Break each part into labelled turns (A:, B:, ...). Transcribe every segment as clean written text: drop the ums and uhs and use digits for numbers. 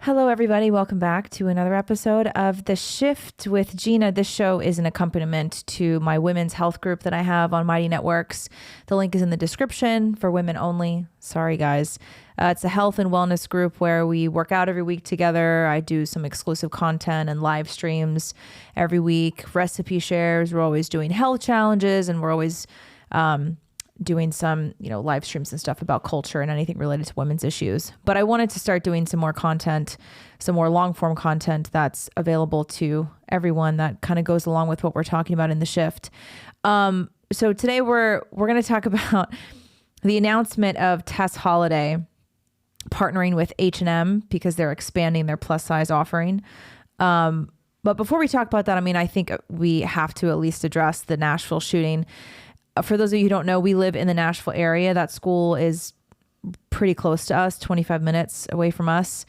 A: Hello, everybody. Welcome back to another episode of The Shift with Gina. This show is an accompaniment to my women's health group that I have on Mighty Networks. The link is in the description for women only. Sorry, guys. It's a health and wellness group where we work out every week together. I do some exclusive content and live streams every week, recipe shares. We're always doing health challenges, and we're always doing some, live streams and stuff about culture and anything related to women's issues. But I wanted to start doing some more content, some more long form content that's available to everyone that kind of goes along with what we're talking about in The Shift. So today we're going to talk about the announcement of Tess Holiday partnering with H&M because they're expanding their plus size offering. But before we talk about that, I think we have to at least address the Nashville shooting. For those of you who don't know, we live in the Nashville area. That school is pretty close to us, 25 minutes away from us.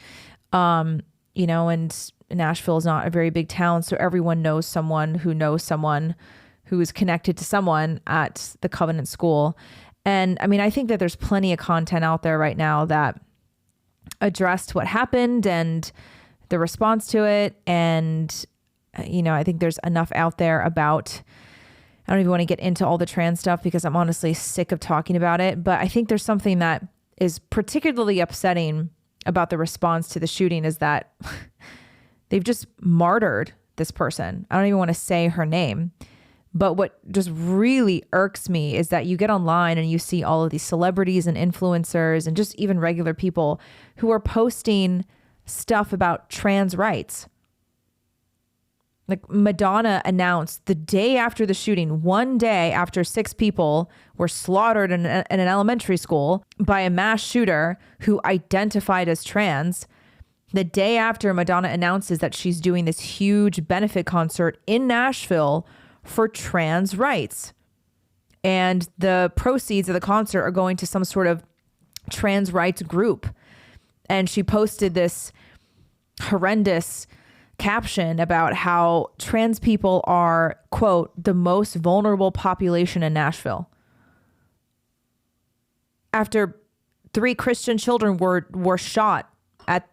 A: And Nashville is not a very big town, so everyone knows someone who is connected to someone at the Covenant School. And I think that there's plenty of content out there right now that addressed what happened and the response to it. And, I think there's enough out there about, I don't even want to get into all the trans stuff because I'm honestly sick of talking about it. But I think there's something that is particularly upsetting about the response to the shooting is that they've just martyred this person. I don't even want to say her name. But what just really irks me is that you get online and you see all of these celebrities and influencers and just even regular people who are posting stuff about trans rights. Like Madonna announced the day after the shooting, one day after 6 people were slaughtered in an elementary school by a mass shooter who identified as trans. The day after, Madonna announces that she's doing this huge benefit concert in Nashville for trans rights. And the proceeds of the concert are going to some sort of trans rights group. And she posted this horrendous caption about how trans people are, quote, the most vulnerable population in Nashville. After 3 Christian children were shot at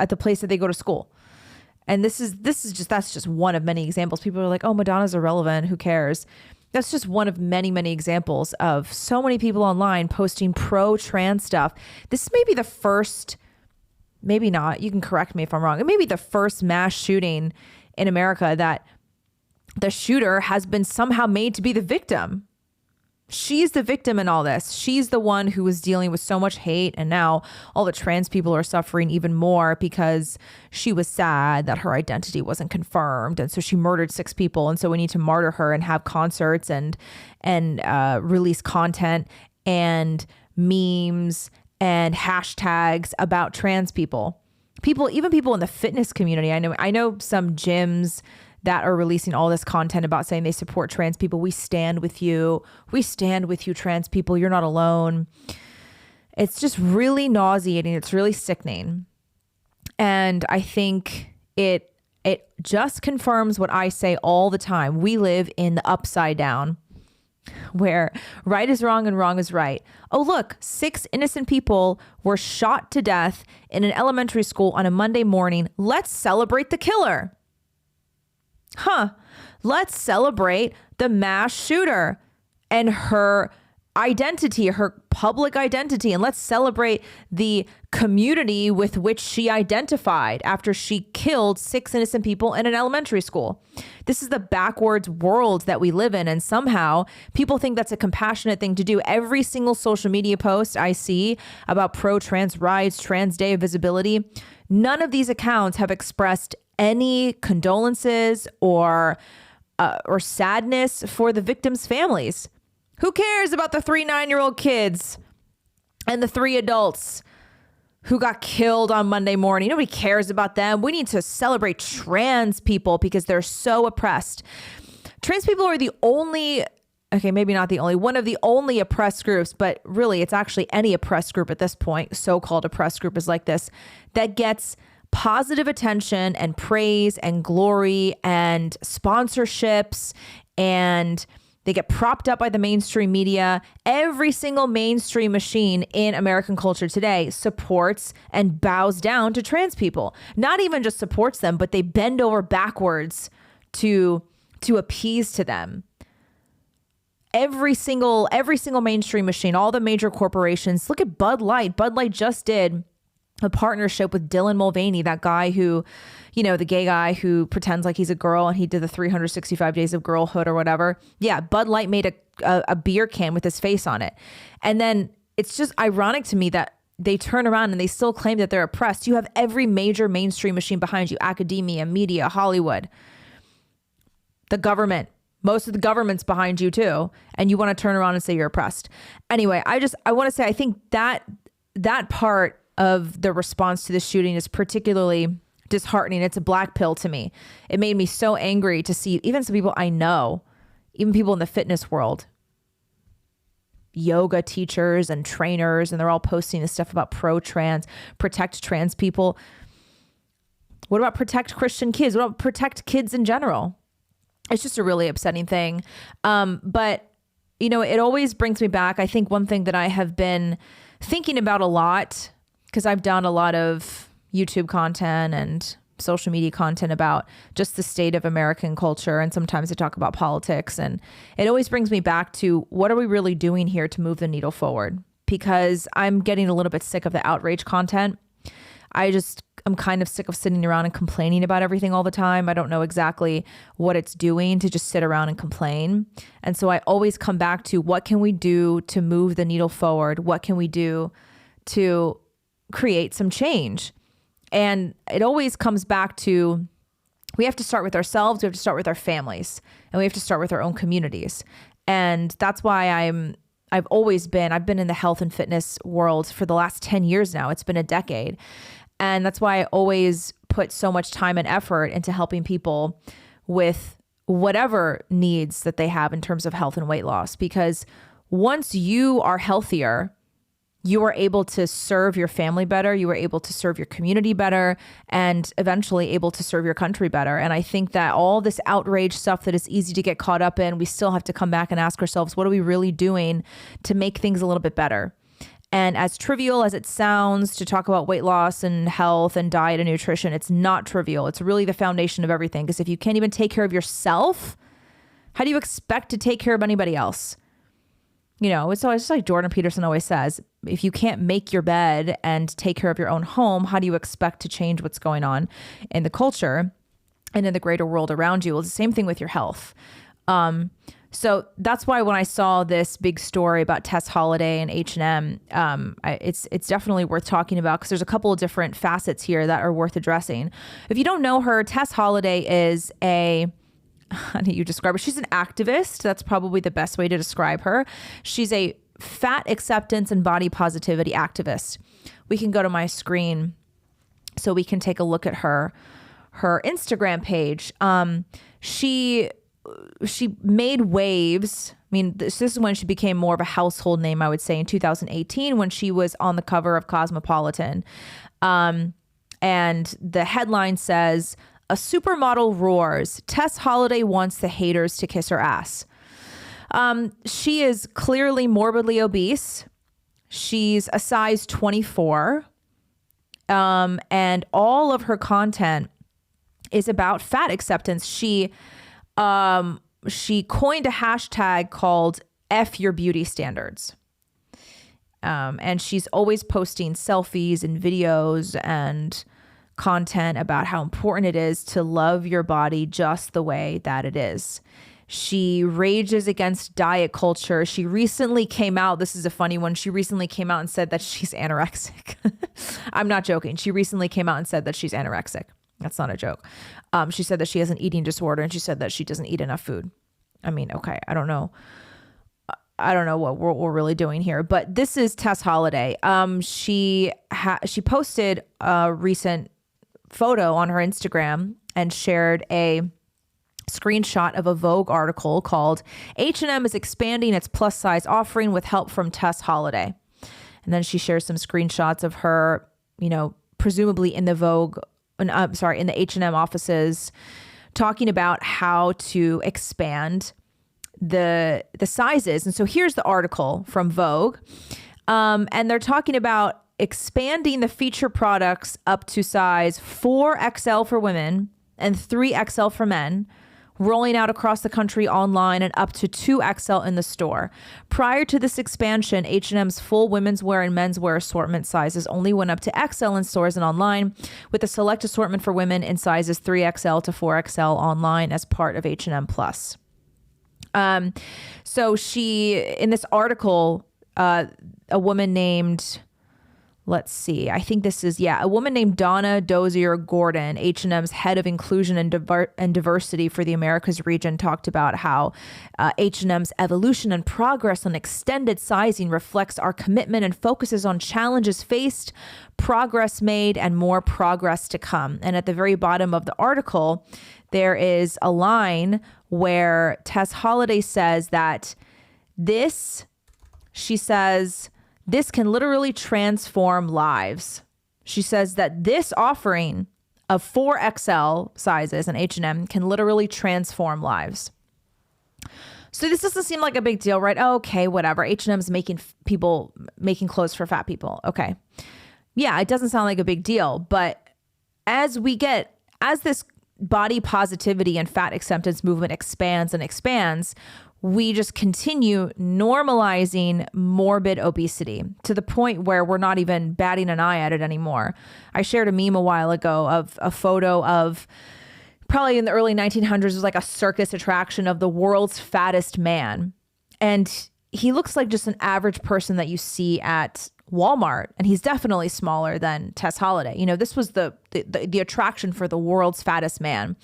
A: the place that they go to school. And that's just one of many examples. People are like, oh, Madonna's irrelevant. Who cares? That's just one of many, many examples of so many people online posting pro-trans stuff. This may be the first, maybe not, you can correct me if I'm wrong. It may be the first mass shooting in America that the shooter has been somehow made to be the victim. She's the victim in all this. She's the one who was dealing with so much hate. And now all the trans people are suffering even more because she was sad that her identity wasn't confirmed. And so she murdered 6 people. And so we need to martyr her and have concerts and release content and memes and hashtags about trans people. Even people in the fitness community. I know some gyms that are releasing all this content about saying they support trans people. We stand with you. We stand with you, trans people. You're not alone. It's just really nauseating. It's really sickening. And I think it just confirms what I say all the time. We live in the upside down, where right is wrong and wrong is right. Oh, look, 6 innocent people were shot to death in an elementary school on a Monday morning. Let's celebrate the killer. Let's celebrate the mass shooter and her identity, her public identity, and let's celebrate the community with which she identified after she killed 6 innocent people in an elementary school. This is the backwards world that we live in, and somehow people think that's a compassionate thing to do. Every single social media post I see about pro-trans rights, Trans Day of Visibility, none of these accounts have expressed any condolences or sadness for the victims' families. Who cares about the 3 9-year-old kids and the 3 adults who got killed on Monday morning? Nobody cares about them. We need to celebrate trans people because they're so oppressed. Trans people are the only, okay, maybe not the only, one of the only oppressed groups, but really it's actually any oppressed group at this point, so-called oppressed group is like this, that gets positive attention and praise and glory and sponsorships and They get propped up by the mainstream media. Every single mainstream machine in American culture today supports and bows down to trans people. Not even just supports them, but they bend over backwards to appease to them. Every single mainstream machine, all the major corporations. Look at Bud Light. Bud Light just did a partnership with Dylan Mulvaney, that guy who, the gay guy who pretends like he's a girl, and he did the 365 days of girlhood or whatever. Yeah, Bud Light made a beer can with his face on it. And then it's just ironic to me that they turn around and they still claim that they're oppressed. You have every major mainstream machine behind you: academia, media, Hollywood, the government. Most of the government's behind you too. And you want to turn around and say you're oppressed. Anyway, I want to say, I think that part of the response to the shooting is particularly disheartening. It's a black pill to me. It made me so angry to see even some people I know, even people in the fitness world, yoga teachers and trainers, and they're all posting this stuff about pro-trans, protect trans people. What about protect Christian kids? What about protect kids in general? It's just a really upsetting thing. But, it always brings me back. I think one thing that I have been thinking about a lot, because I've done a lot of YouTube content and social media content about just the state of American culture. And sometimes I talk about politics, and it always brings me back to, what are we really doing here to move the needle forward? Because I'm getting a little bit sick of the outrage content. I'm kind of sick of sitting around and complaining about everything all the time. I don't know exactly what it's doing to just sit around and complain. And so I always come back to, what can we do to move the needle forward? What can we do to create some change? And it always comes back to, we have to start with ourselves. We have to start with our families, and we have to start with our own communities. And that's why I've been in the health and fitness world for the last 10 years now. It's been a decade. And that's why I always put so much time and effort into helping people with whatever needs that they have in terms of health and weight loss. Because once you are healthier, you are able to serve your family better, you are able to serve your community better, and eventually able to serve your country better. And I think that all this outrage stuff that is easy to get caught up in, we still have to come back and ask ourselves, what are we really doing to make things a little bit better? And as trivial as it sounds to talk about weight loss and health and diet and nutrition, it's not trivial. It's really the foundation of everything. Because if you can't even take care of yourself, how do you expect to take care of anybody else? It's always just like Jordan Peterson always says, if you can't make your bed and take care of your own home, how do you expect to change what's going on in the culture and in the greater world around you? Well, it's the same thing with your health. So that's why when I saw this big story about Tess Holiday and H&M, it's definitely worth talking about, because there's a couple of different facets here that are worth addressing. If you don't know her, Tess Holiday is how do you describe her? She's an activist. That's probably the best way to describe her. She's a fat acceptance and body positivity activist. We can go to my screen so we can take a look at her Instagram page. She made waves. I mean, this is when she became more of a household name, I would say, in 2018, when she was on the cover of Cosmopolitan. And the headline says, "A supermodel roars. Tess Holiday wants the haters to kiss her ass." She is clearly morbidly obese. She's a size 24. And all of her content is about fat acceptance. She coined a hashtag called F Your Beauty Standards. And she's always posting selfies and videos and content about how important it is to love your body just the way that it is. She rages against diet culture. She recently came out, this is a funny one, she recently came out and said that she's anorexic. I'm not joking. She recently came out and said that she's anorexic. That's not a joke. She said that she has an eating disorder, and she said that she doesn't eat enough food. I mean, okay, I don't know what we're really doing here, but this is Tess Holiday. She posted a recent photo on her Instagram and shared a screenshot of a Vogue article called "H&M is expanding its plus size offering with help from Tess Holiday." And then she shares some screenshots of her, presumably in the in the H&M offices, talking about how to expand the sizes. And so here's the article from Vogue. And they're talking about expanding the feature products up to size 4XL for women and 3XL for men, rolling out across the country online and up to 2XL in the store. Prior to this expansion, H&M's full women's wear and men's wear assortment sizes only went up to XL in stores and online, with a select assortment for women in sizes 3XL to 4XL online as part of H&M Plus. So in this article, a woman named, a woman named Donna Dozier Gordon, H&M's head of inclusion and diversity for the Americas region, talked about how H&M's evolution and progress on extended sizing reflects our commitment and focuses on challenges faced, progress made, and more progress to come. And at the very bottom of the article, there is a line where Tess Holiday says that this can literally transform lives. She says that this offering of 4XL sizes in H&M can literally transform lives. So this doesn't seem like a big deal, right? Oh, okay, whatever. H&M's making clothes for fat people. Okay. Yeah, it doesn't sound like a big deal. But as this body positivity and fat acceptance movement expands and expands, we just continue normalizing morbid obesity to the point where we're not even batting an eye at it anymore. I shared a meme a while ago of a photo of, probably in the early 1900s, it was like a circus attraction of the world's fattest man. And he looks like just an average person that you see at Walmart. And he's definitely smaller than Tess Holiday. You know, this was the attraction for the world's fattest man.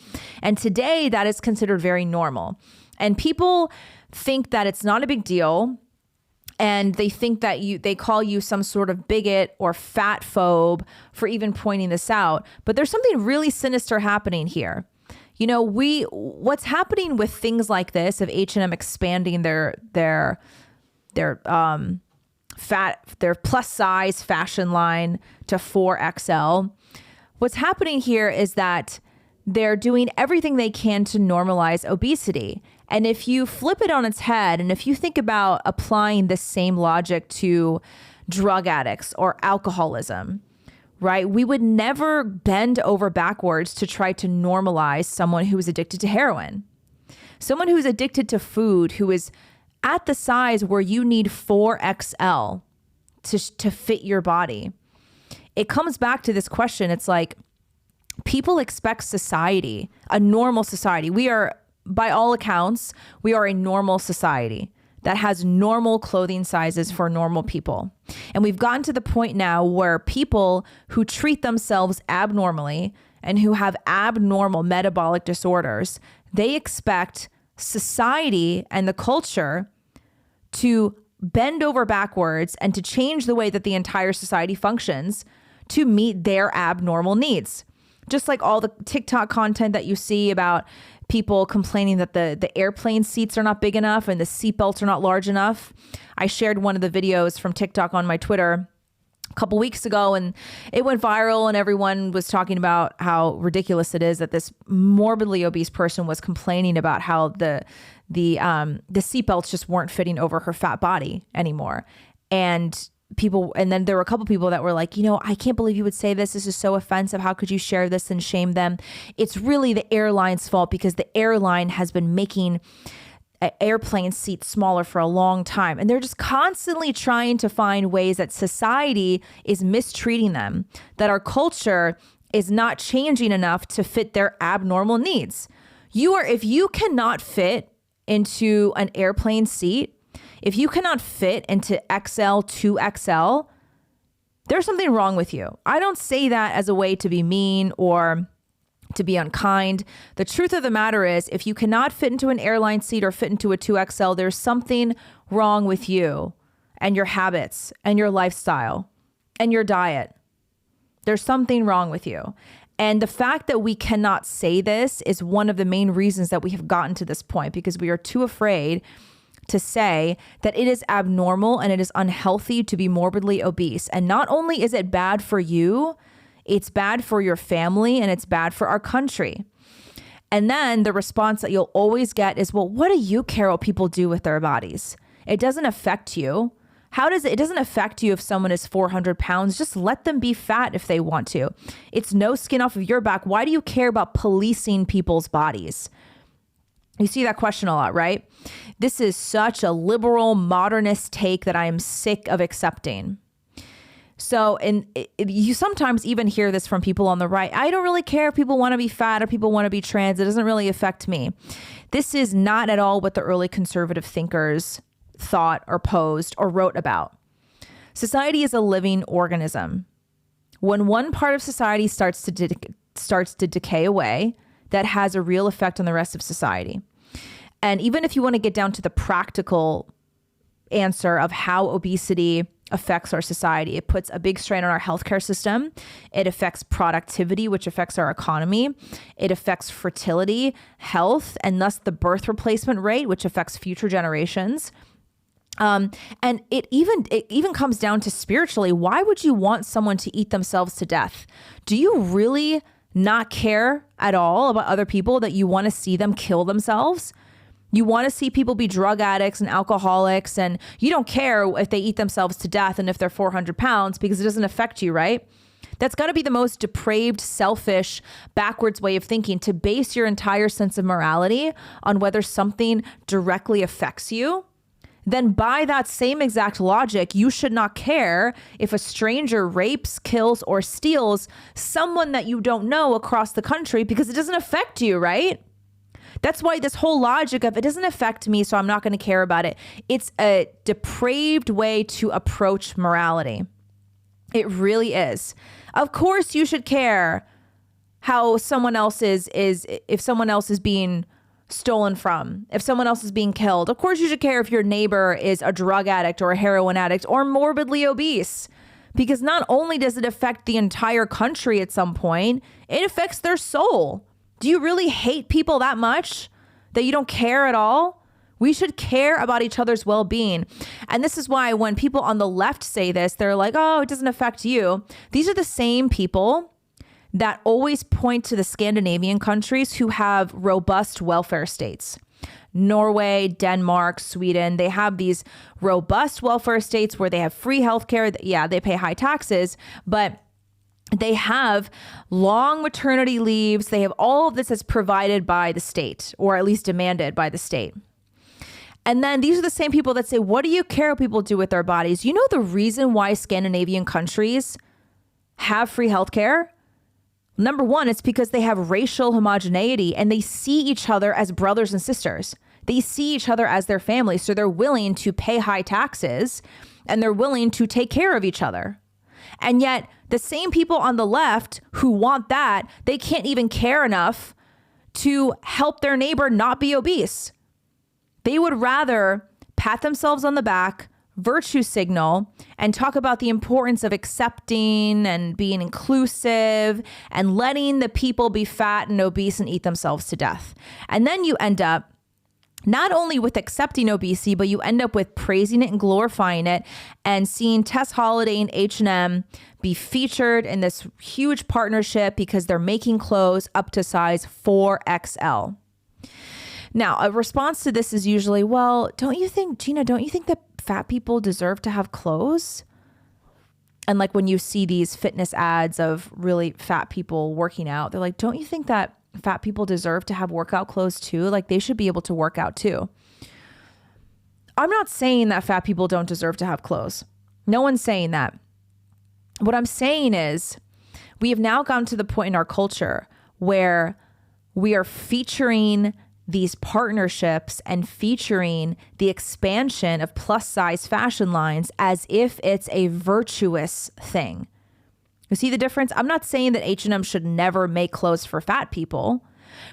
A: And today that is considered very normal. And people think that it's not a big deal. And they think that they call you some sort of bigot or fat phobe for even pointing this out. But there's something really sinister happening here. You know, what's happening with things like this of H&M expanding their plus size fashion line to 4XL. What's happening here is that they're doing everything they can to normalize obesity. And if you flip it on its head, and if you think about applying the same logic to drug addicts or alcoholism, right? We would never bend over backwards to try to normalize someone who is addicted to heroin. Someone who's addicted to food, who is at the size where you need 4XL to fit your body. It comes back to this question. It's like, people expect society, a normal society. We are, by all accounts, we are a normal society that has normal clothing sizes for normal people. And we've gotten to the point now where people who treat themselves abnormally and who have abnormal metabolic disorders, they expect society and the culture to bend over backwards and to change the way that the entire society functions to meet their abnormal needs. Just like all the TikTok content that you see about people complaining that the airplane seats are not big enough and the seatbelts are not large enough. I shared one of the videos from TikTok on my Twitter a couple weeks ago, and it went viral, and everyone was talking about how ridiculous it is that this morbidly obese person was complaining about how the seatbelts just weren't fitting over her fat body anymore. And then there were a couple people that were like, you know, I can't believe you would say this. This is so offensive. How could you share this and shame them? It's really the airline's fault because the airline has been making airplane seats smaller for a long time. And they're just constantly trying to find ways that society is mistreating them, that our culture is not changing enough to fit their abnormal needs. If you cannot fit into an airplane seat, if you cannot fit into XL, 2XL, there's something wrong with you. I don't say that as a way to be mean or to be unkind. The truth of the matter is, if you cannot fit into an airline seat or fit into a 2XL, there's something wrong with you and your habits and your lifestyle and your diet. There's something wrong with you. And the fact that we cannot say this is one of the main reasons that we have gotten to this point, because we are too afraid to say that it is abnormal and it is unhealthy to be morbidly obese. And not only is it bad for you, it's bad for your family and it's bad for our country. And then the response that you'll always get is, well, what do you care what people do with their bodies? It doesn't affect you. How does it? It doesn't affect you if someone is 400 pounds. Just let them be fat if they want to. It's no skin off of your back. Why do you care about policing people's bodies? You see that question a lot, right? This is such a liberal modernist take that I am sick of accepting. So, and you sometimes even hear this from people on the right. I don't really care if people want to be fat or people want to be trans. It doesn't really affect me. This is not at all what the early conservative thinkers thought or posed or wrote about. Society is a living organism. When one part of society starts to decay away, that has a real effect on the rest of society. And even if you want to get down to the practical answer of how obesity affects our society, it puts a big strain on our healthcare system. It affects productivity, which affects our economy. It affects fertility, health, and thus the birth replacement rate, which affects future generations. And it even comes down to spiritually. Why would you want someone to eat themselves to death? Do you really not care at all about other people, that you want to see them kill themselves? You want to see people be drug addicts and alcoholics, and you don't care if they eat themselves to death and if they're 400 pounds because it doesn't affect you, right? That's got to be the most depraved, selfish, backwards way of thinking, to base your entire sense of morality on whether something directly affects you. Then by that same exact logic, you should not care if a stranger rapes, kills, or steals someone that you don't know across the country, because it doesn't affect you, right? That's why this whole logic of it doesn't affect me, so I'm not going to care about it. It's a depraved way to approach morality. It really is. Of course you should care how someone else is if someone else is being stolen from, if someone else is being killed. Of course you should care if your neighbor is a drug addict or a heroin addict or morbidly obese, because not only does it affect the entire country at some point, it affects their soul. Do you really hate people that much that you don't care at all? We should care about each other's well-being. And this is why when people on the left say this, they're like, oh, it doesn't affect you. These are the same people that always point to the Scandinavian countries who have robust welfare states. Norway, Denmark, Sweden, they have these robust welfare states where they have free healthcare. Yeah, they pay high taxes, but they have long maternity leaves. They have all of this as provided by the state, or at least demanded by the state. And then these are the same people that say, what do you care what people do with their bodies? You know the reason why Scandinavian countries have free healthcare? Number one, it's because they have racial homogeneity and they see each other as brothers and sisters. They see each other as their family. So they're willing to pay high taxes and they're willing to take care of each other. And yet the same people on the left who want that, they can't even care enough to help their neighbor not be obese. They would rather pat themselves on the back, virtue signal, and talk about the importance of accepting and being inclusive and letting the people be fat and obese and eat themselves to death. And then you end up not only with accepting obesity, but you end up with praising it and glorifying it and seeing Tess Holiday and H&M be featured in this huge partnership because they're making clothes up to size 4XL. Now, a response to this is usually, well, don't you think, Gina, don't you think that fat people deserve to have clothes? And like when you see these fitness ads of really fat people working out, they're like, don't you think that fat people deserve to have workout clothes too? Like they should be able to work out too. I'm not saying that fat people don't deserve to have clothes. No one's saying that. What I'm saying is we have now gotten to the point in our culture where we are featuring these partnerships and featuring the expansion of plus size fashion lines as if it's a virtuous thing. You see the difference? I'm not saying that H&M should never make clothes for fat people,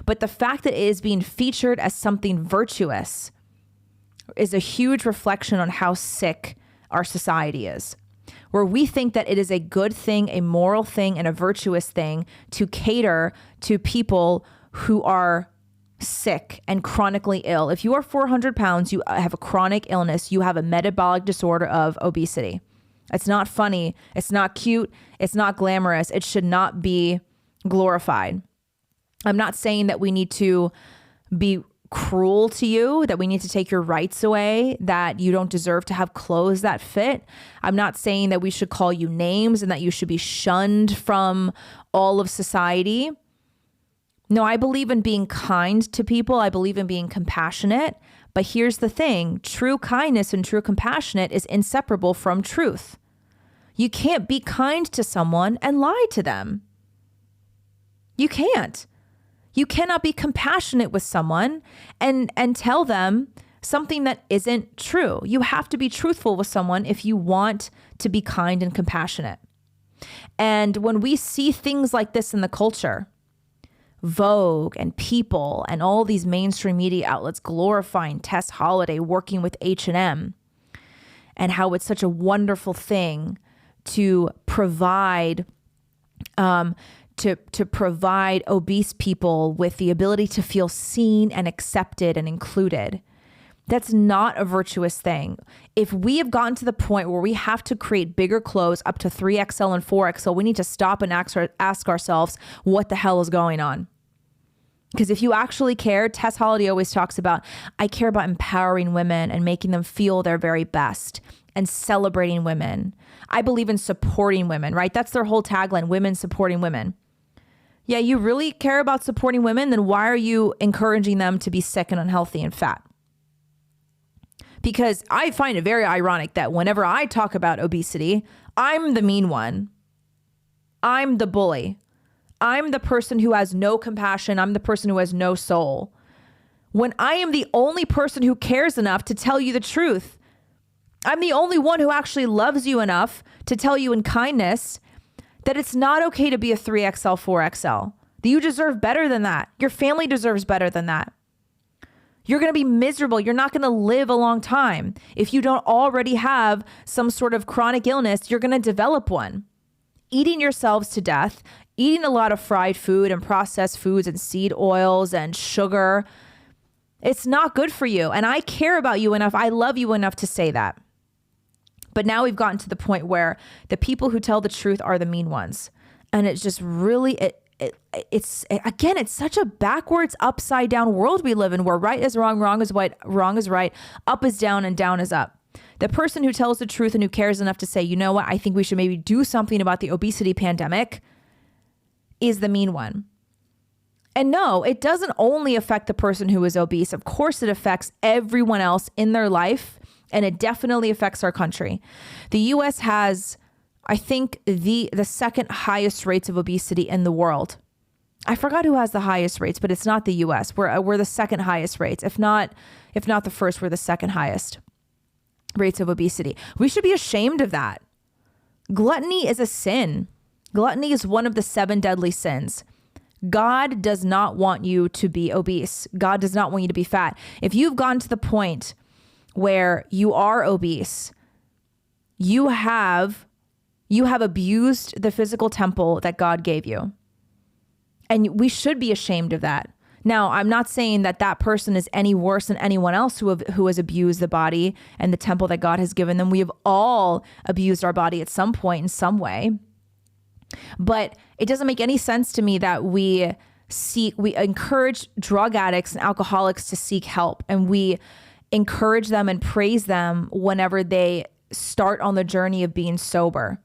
A: but the fact that it is being featured as something virtuous is a huge reflection on how sick our society is, where we think that it is a good thing, a moral thing, and a virtuous thing to cater to people who are sick and chronically ill. If you are 400 pounds, you have a chronic illness, you have a metabolic disorder of obesity. It's not funny. It's not cute. It's not glamorous. It should not be glorified. I'm not saying that we need to be cruel to you, that we need to take your rights away, that you don't deserve to have clothes that fit. I'm not saying that we should call you names and that you should be shunned from all of society. No, I believe in being kind to people. I believe in being compassionate. But here's the thing, true kindness and true compassionate is inseparable from truth. You can't be kind to someone and lie to them. You can't. You cannot be compassionate with someone and tell them something that isn't true. You have to be truthful with someone if you want to be kind and compassionate. And when we see things like this in the culture, Vogue and People and all these mainstream media outlets glorifying Tess Holiday working with H&M and how it's such a wonderful thing to provide to provide obese people with the ability to feel seen and accepted and included. That's not a virtuous thing. If we have gotten to the point where we have to create bigger clothes up to 3XL and 4XL, we need to stop and ask ourselves what the hell is going on. Because if you actually care, Tess Holiday always talks about, I care about empowering women and making them feel their very best and celebrating women. I believe in supporting women, right? That's their whole tagline, women supporting women. Yeah, you really care about supporting women, then why are you encouraging them to be sick and unhealthy and fat? Because I find it very ironic that whenever I talk about obesity, I'm the mean one. I'm the bully. I'm the person who has no compassion. I'm the person who has no soul. When I am the only person who cares enough to tell you the truth. I'm the only one who actually loves you enough to tell you in kindness that it's not okay to be a 3XL, 4XL. That you deserve better than that. Your family deserves better than that. You're going to be miserable. You're not going to live a long time. If you don't already have some sort of chronic illness, you're going to develop one. Eating yourselves to death, eating a lot of fried food and processed foods and seed oils and sugar, it's not good for you. And I care about you enough. I love you enough to say that. But now we've gotten to the point where the people who tell the truth are the mean ones. And it's just really, it's such a backwards, upside down world we live in where right is wrong, wrong is right, up is down, and down is up. The person who tells the truth and who cares enough to say, you know what, I think we should maybe do something about the obesity pandemic is the mean one. And no, it doesn't only affect the person who is obese. Of course, it affects everyone else in their life. And it definitely affects our country. The US has, I think, the second highest rates of obesity in the world. I forgot who has the highest rates, but it's not the US. We're the second highest rates. If not the first, we're the second highest rates of obesity. We should be ashamed of that. Gluttony is a sin. Gluttony is one of the 7 deadly sins. God does not want you to be obese. God does not want you to be fat. If you've gotten to the point where you are obese, you have abused the physical temple that God gave you. And we should be ashamed of that. Now, I'm not saying that that person is any worse than anyone else who has abused the body and the temple that God has given them. We have all abused our body at some point in some way. But it doesn't make any sense to me that we encourage drug addicts and alcoholics to seek help, and we encourage them and praise them whenever they start on the journey of being sober.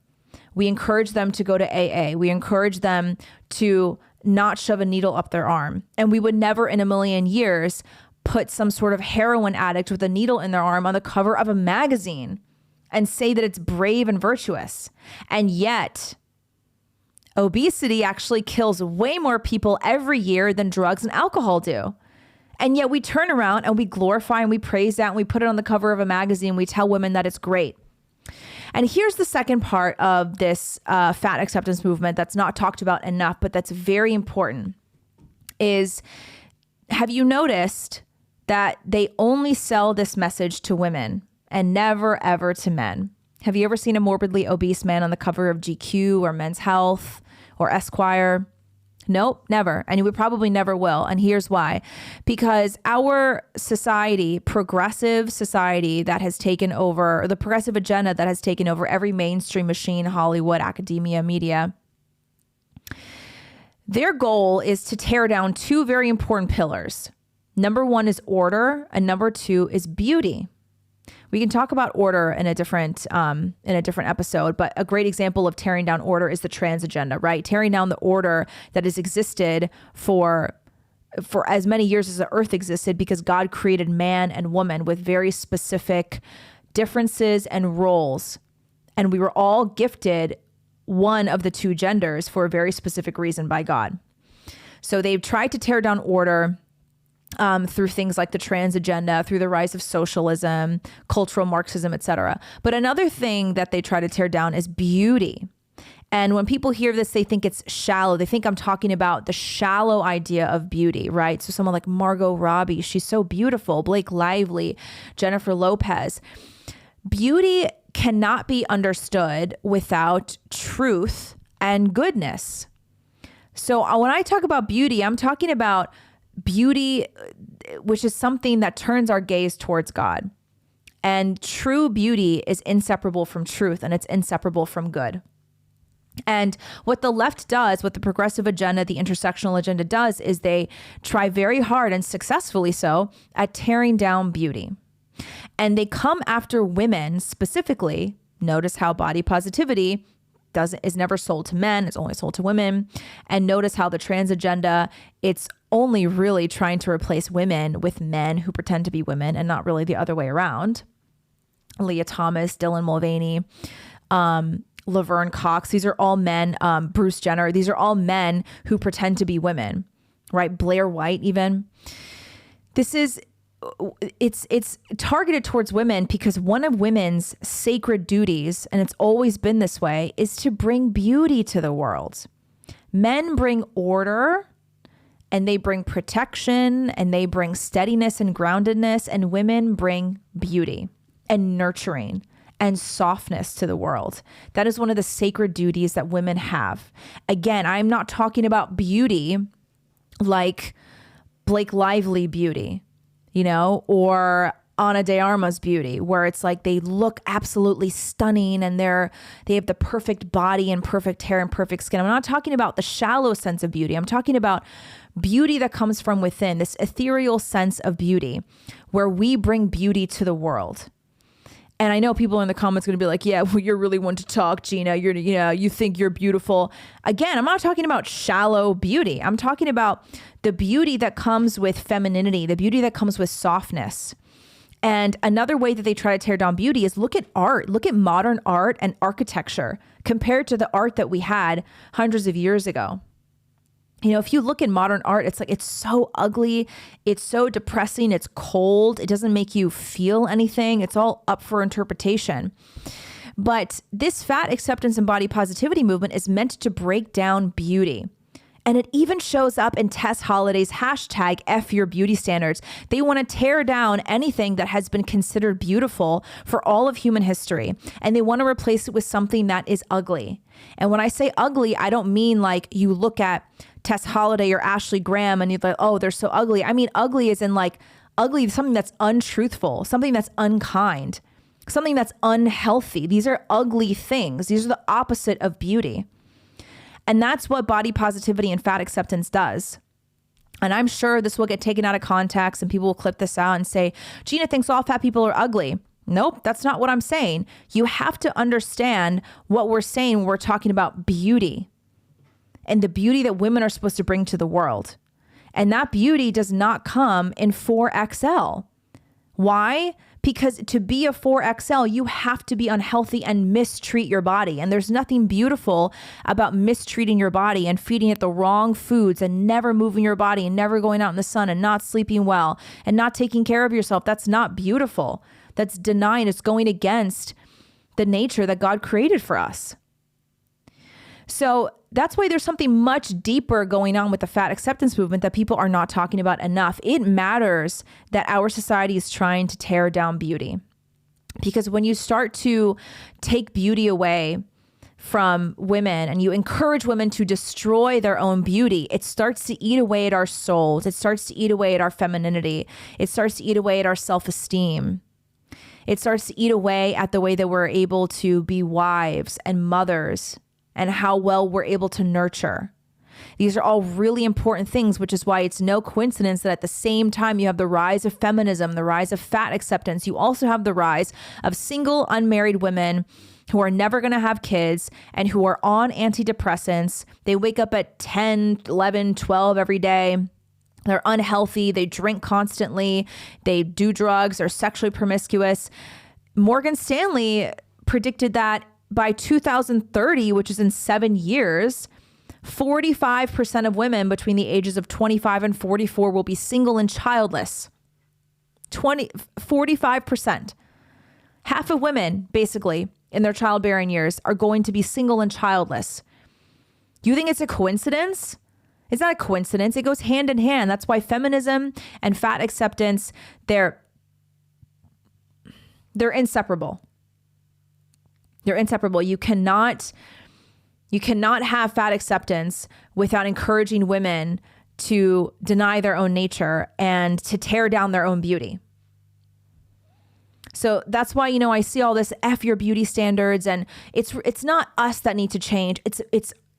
A: We encourage them to go to AA. We encourage them to not shove a needle up their arm. And we would never in a million years put some sort of heroin addict with a needle in their arm on the cover of a magazine and say that it's brave and virtuous. And yet, obesity actually kills way more people every year than drugs and alcohol do. And yet we turn around and we glorify and we praise that and we put it on the cover of a magazine. We tell women that it's great. And here's the second part of this fat acceptance movement that's not talked about enough, but that's very important is, have you noticed that they only sell this message to women and never, ever to men? Have you ever seen a morbidly obese man on the cover of GQ or Men's Health or Esquire? Nope, never. And we probably never will. And here's why. Because our society, progressive society that has taken over, the progressive agenda that has taken over every mainstream machine, Hollywood, academia, media, Their goal is to tear down two very important pillars. Number one is order, and number two is beauty. We can talk about order in a different episode, but a great example of tearing down order is the trans agenda, right? Tearing down the order that has existed for as many years as the earth existed, because God created man and woman with very specific differences and roles. And we were all gifted one of the two genders for a very specific reason by God. So they've tried to tear down order through things like the trans agenda, through the rise of socialism, cultural Marxism, etc. But another thing that they try to tear down is beauty. And when people hear this, they think it's shallow. They think I'm talking about the shallow idea of beauty, right? So someone like Margot Robbie, she's so beautiful. Blake Lively, Jennifer Lopez. Beauty cannot be understood without truth and goodness. So when I talk about beauty, I'm talking about beauty, which is something that turns our gaze towards God. And true beauty is inseparable from truth, and it's inseparable from good. And what the left does, what the progressive agenda, the intersectional agenda does, is they try very hard, and successfully so, at tearing down beauty. And they come after women specifically. Notice how body positivity is never sold to men, it's only sold to women. And notice how the trans agenda, it's only really trying to replace women with men who pretend to be women, and not really the other way around. Leah Thomas, Dylan Mulvaney, Laverne Cox, these are all men. Bruce Jenner, these are all men who pretend to be women, right? Blair White even. It's targeted towards women because one of women's sacred duties, and it's always been this way, is to bring beauty to the world. Men bring order, and they bring protection, and they bring steadiness and groundedness, and women bring beauty and nurturing and softness to the world. That is one of the sacred duties that women have. Again, I'm not talking about beauty like Blake Lively beauty, or Ana de Armas beauty, where it's like they look absolutely stunning and they have the perfect body and perfect hair and perfect skin. I'm not talking about the shallow sense of beauty. I'm talking about beauty that comes from within, this ethereal sense of beauty where we bring beauty to the world. And I know people in the comments are going to be like, yeah, well, you're really one to talk, Gina. You think you're beautiful. Again, I'm not talking about shallow beauty. I'm talking about the beauty that comes with femininity, the beauty that comes with softness. And another way that they try to tear down beauty is look at art. Look at modern art and architecture compared to the art that we had hundreds of years ago. If you look at modern art, it's so ugly. It's so depressing. It's cold. It doesn't make you feel anything. It's all up for interpretation. But this fat acceptance and body positivity movement is meant to break down beauty. And it even shows up in Tess Holiday's hashtag F your beauty standards. They want to tear down anything that has been considered beautiful for all of human history. And they want to replace it with something that is ugly. And when I say ugly, I don't mean like you look at Tess Holiday or Ashley Graham and you're like, oh, they're so ugly. I mean, ugly is in like ugly, something that's untruthful, something that's unkind, something that's unhealthy. These are ugly things. These are the opposite of beauty. And that's what body positivity and fat acceptance does. And I'm sure this will get taken out of context and people will clip this out and say, Gina thinks all fat people are ugly. Nope, that's not what I'm saying. You have to understand what we're saying when we're talking about beauty and the beauty that women are supposed to bring to the world. And that beauty does not come in 4XL. Why? Because to be a 4XL, you have to be unhealthy and mistreat your body. And there's nothing beautiful about mistreating your body and feeding it the wrong foods and never moving your body and never going out in the sun and not sleeping well and not taking care of yourself. That's not beautiful. That's denying. It's going against the nature that God created for us. So that's why there's something much deeper going on with the fat acceptance movement that people are not talking about enough. It matters that our society is trying to tear down beauty, because when you start to take beauty away from women and you encourage women to destroy their own beauty, it starts to eat away at our souls. It starts to eat away at our femininity. It starts to eat away at our self-esteem. It starts to eat away at the way that we're able to be wives and mothers and how well we're able to nurture. These are all really important things, which is why it's no coincidence that at the same time you have the rise of feminism, the rise of fat acceptance, you also have the rise of single unmarried women who are never going to have kids and who are on antidepressants. They wake up at 10, 11, 12 every day. They're unhealthy. They drink constantly. They do drugs. They're sexually promiscuous. Morgan Stanley predicted that by 2030, which is in 7 years, 45% of women between the ages of 25 and 44 will be single and childless. 45%. Half of women, basically, in their childbearing years are going to be single and childless. You think it's a coincidence? It's not a coincidence. It goes hand in hand. That's why feminism and fat acceptance, they're inseparable. They're inseparable. You cannot have fat acceptance without encouraging women to deny their own nature and to tear down their own beauty. So that's why, I see all this F your beauty standards, and it's not us that need to change.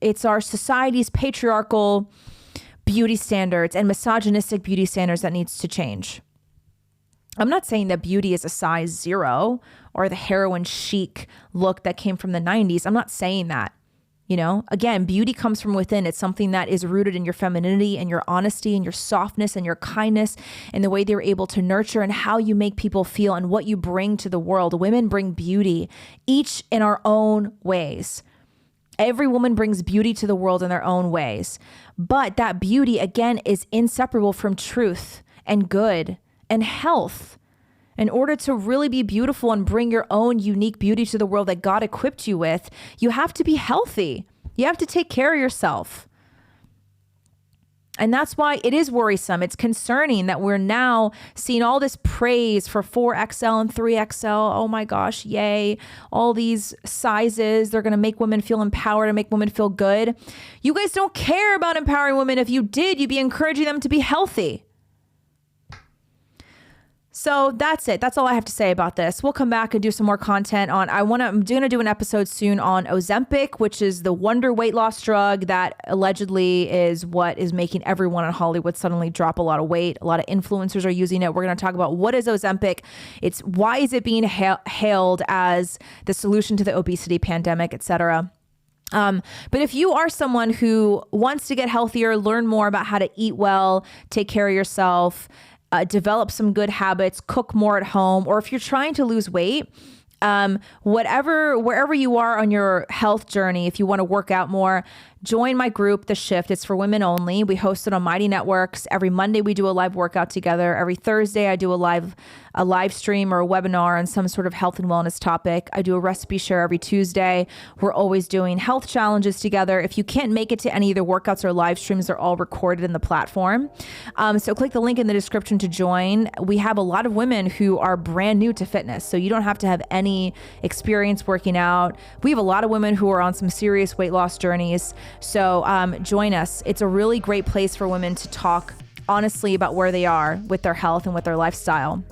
A: It's our society's patriarchal beauty standards and misogynistic beauty standards that needs to change. I'm not saying that beauty is a size 0 or the heroin chic look that came from the 90s. I'm not saying that. Again, beauty comes from within. It's something that is rooted in your femininity and your honesty and your softness and your kindness and the way they're able to nurture and how you make people feel and what you bring to the world. Women bring beauty, each in our own ways. Every woman brings beauty to the world in their own ways. But that beauty, again, is inseparable from truth and good and health. In order to really be beautiful and bring your own unique beauty to the world that God equipped you with, you have to be healthy. You have to take care of yourself. And that's why it is worrisome. It's concerning that we're now seeing all this praise for 4XL and 3XL. Oh my gosh, yay. All these sizes, they're going to make women feel empowered and make women feel good. You guys don't care about empowering women. If you did, you'd be encouraging them to be healthy. So that's it. That's all I have to say about this. We'll come back and do some more content on, I'm going to do an episode soon on Ozempic, which is the wonder weight loss drug that allegedly is what is making everyone in Hollywood suddenly drop a lot of weight. A lot of influencers are using it. We're going to talk about what is Ozempic. Why is it being hailed as the solution to the obesity pandemic, etc. But if you are someone who wants to get healthier, learn more about how to eat well, take care of yourself, develop some good habits, cook more at home, or if you're trying to lose weight, wherever you are on your health journey, if you want to work out more, join my group, The Shift. It's for women only. We host it on Mighty Networks. Every Monday we do a live workout together. Every Thursday I do a live stream or a webinar on some sort of health and wellness topic. I do a recipe share every Tuesday. We're always doing health challenges together. If you can't make it to any of the workouts or live streams, they're all recorded in the platform. So click the link in the description to join. We have a lot of women who are brand new to fitness, so you don't have to have any experience working out. We have a lot of women who are on some serious weight loss journeys. So join us. It's a really great place for women to talk honestly about where they are with their health and with their lifestyle.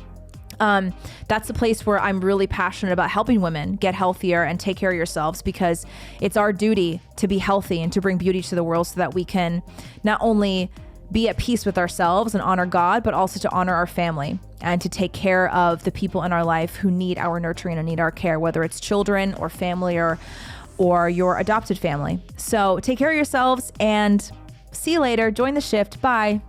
A: That's the place where I'm really passionate about helping women get healthier and take care of yourselves, because it's our duty to be healthy and to bring beauty to the world so that we can not only be at peace with ourselves and honor God, but also to honor our family and to take care of the people in our life who need our nurturing and need our care, whether it's children or family or your adopted family. So take care of yourselves and see you later. Join the shift. Bye.